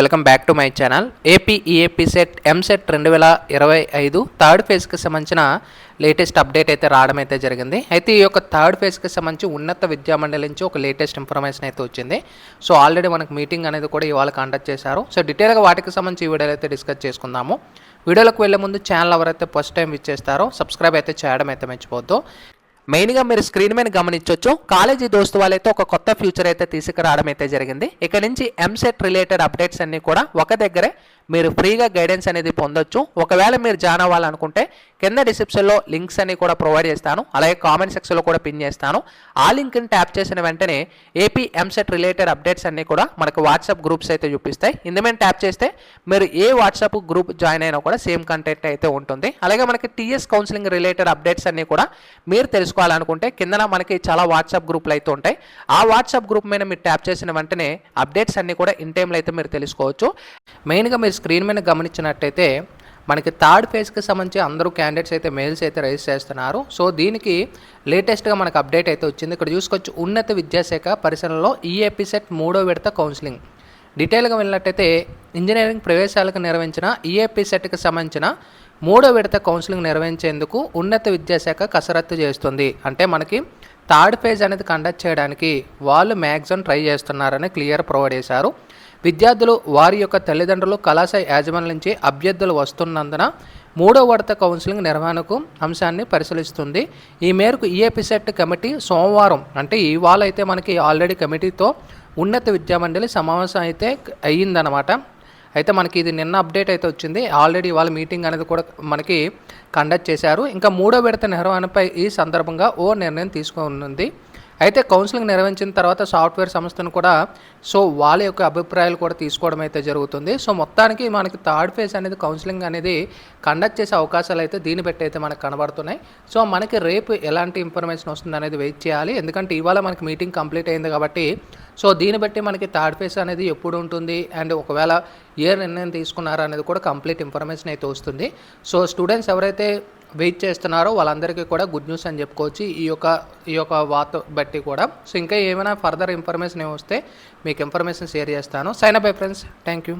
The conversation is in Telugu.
Welcome back to my channel. AP EAPCET EAMCET 2025 third ఫేజ్కి సంబంధించిన లేటెస్ట్ అప్డేట్ అయితే రావడం అయితే జరిగింది. అయితే ఈ యొక్క థర్డ్ ఫేజ్కి సంబంధించి ఉన్నత విద్యామండలి నుంచి ఒక లేటెస్ట్ ఇన్ఫర్మేషన్ అయితే వచ్చింది. సో ఆల్రెడీ మనకు మీటింగ్ అనేది కూడా ఇవాళ కండక్ట్ చేశారు. సో డీటెయిల్గా వాటికి సంబంధించి ఈ వీడియోలో అయితే డిస్కస్ చేసుకుందాము. వీడియోలోకి వెళ్ళే ముందు ఛానల్ ఎవరైతే ఫస్ట్ టైం ఇచ్చేస్తారో సబ్స్క్రైబ్ అయితే చేయడం అయితే మర్చిపోవద్దు. మెయిన్గా మీరు స్క్రీన్ మీద గమనించవచ్చు, కాలేజీ దోస్తు వాళ్ళైతే ఒక కొత్త ఫ్యూచర్ అయితే తీసుకురావడం అయితే జరిగింది. ఇక్కడ నుంచి ఎంసెట్ రిలేటెడ్ అప్డేట్స్ అన్నీ కూడా ఒక దగ్గరే మీరు ఫ్రీగా గైడెన్స్ అనేది పొందొచ్చు. ఒకవేళ మీరు జాయిన్ అవ్వాలనుకుంటే కింద డిస్క్రిప్షన్లో లింక్స్ అన్ని కూడా ప్రొవైడ్ చేస్తాను, అలాగే కామెంట్ సెక్షన్లో కూడా పిన్ చేస్తాను. ఆ లింక్ని ట్యాప్ చేసిన వెంటనే ఏపీ ఎంసెట్ రిలేటెడ్ అప్డేట్స్ అన్నీ కూడా మనకు వాట్సాప్ గ్రూప్స్ అయితే చూపిస్తాయి. ఇందులో ట్యాప్ చేస్తే మీరు ఏ వాట్సాప్ గ్రూప్ జాయిన్ అయినా కూడా సేమ్ కంటెంట్ అయితే ఉంటుంది. అలాగే మనకి టీఎస్ కౌన్సిలింగ్ రిలేటెడ్ అప్డేట్స్ అన్నీ కూడా మీరు తెలుసుకోవాలనుకుంటే కింద మనకి చాలా వాట్సాప్ గ్రూపులు అయితే ఉంటాయి. ఆ వాట్సాప్ గ్రూప్ మీద మీరు ట్యాప్ చేసిన వెంటనే అప్డేట్స్ అన్నీ కూడా ఇన్ టైంలో అయితే మీరు తెలుసుకోవచ్చు. మెయిన్గా మీరు స్క్రీన్ మీద గమనించినట్టయితే మనకి థర్డ్ ఫేజ్కి సంబంధించి అందరూ క్యాండిడేట్స్ అయితే మెయిల్స్ అయితే రిజిస్టర్ చేస్తున్నారు. సో దీనికి లేటెస్ట్గా మనకు అప్డేట్ అయితే వచ్చింది. ఇక్కడ చూసుకోవచ్చు, ఉన్నత విద్యాశాఖ పరిశీలనలో ఈఏపీ సెట్ 3వ విడత కౌన్సిలింగ్. డీటెయిల్గా వెళ్ళినట్టయితే ఇంజనీరింగ్ ప్రవేశాలకు నిర్వహించిన ఈఏపీ సెట్కి సంబంధించిన 3వ విడత కౌన్సిలింగ్ నిర్వహించేందుకు ఉన్నత విద్యాశాఖ కసరత్తు చేస్తుంది. అంటే మనకి థర్డ్ ఫేజ్ అనేది కండక్ట్ చేయడానికి వాళ్ళు మ్యాక్సిమం ట్రై చేస్తున్నారని క్లియర్ ప్రొవైడ్ చేశారు. విద్యార్థులు వారి యొక్క తల్లిదండ్రులు కళాశాల యాజమాన్యం నుంచి అభ్యర్థులు వస్తున్నందున 3వ విడత కౌన్సిలింగ్ నిర్వహణకు అంశాన్ని పరిశీలిస్తుంది. ఈ మేరకు ఈఏపీ సెట్ కమిటీ సోమవారం అంటే ఇవాళ అయితే మనకి ఆల్రెడీ కమిటీతో ఉన్నత విద్యామండలి సమావేశం అయితే అయ్యిందనమాట. అయితే మనకి ఇది నిన్న అప్డేట్ అయితే వచ్చింది. ఆల్రెడీ వాళ్ళ మీటింగ్ అనేది కూడా మనకి కండక్ట్ చేశారు. ఇంకా 3వ విడత నిర్వహణపై ఈ సందర్భంగా ఓ నిర్ణయం తీసుకున్నది. అయితే కౌన్సిలింగ్ నిర్వహించిన తర్వాత సాఫ్ట్వేర్ సంస్థను కూడా సో వాళ్ళ యొక్క అభిప్రాయాలు కూడా తీసుకోవడం అయితే జరుగుతుంది. సో మొత్తానికి మనకి థర్డ్ ఫేజ్ అనేది కౌన్సిలింగ్ అనేది కండక్ట్ చేసే అవకాశాలు అయితే దీన్ని బట్టి అయితే మనకు కనబడుతున్నాయి. సో మనకి రేపు ఎలాంటి ఇన్ఫర్మేషన్ వస్తుంది అనేది వెయిట్ చేయాలి. ఎందుకంటే ఇవాళ మనకి మీటింగ్ కంప్లీట్ అయింది కాబట్టి సో దీన్ని బట్టి మనకి థర్డ్ ఫేజ్ అనేది ఎప్పుడు ఉంటుంది అండ్ ఒకవేళ ఏ నిర్ణయం తీసుకున్నారో అనేది కూడా కంప్లీట్ ఇన్ఫర్మేషన్ అయితే వస్తుంది. సో స్టూడెంట్స్ ఎవరైతే వెయిట్ చేస్తున్నారో వాళ్ళందరికీ కూడా గుడ్ న్యూస్ అని చెప్పుకోవచ్చు ఈ యొక్క వార్త బట్టి కూడా. సో ఇంకా ఏమైనా ఫర్దర్ ఇన్ఫర్మేషన్ వస్తే మీకు ఇన్ఫర్మేషన్ షేర్ చేస్తాను. Sign up bye friends. Thank you.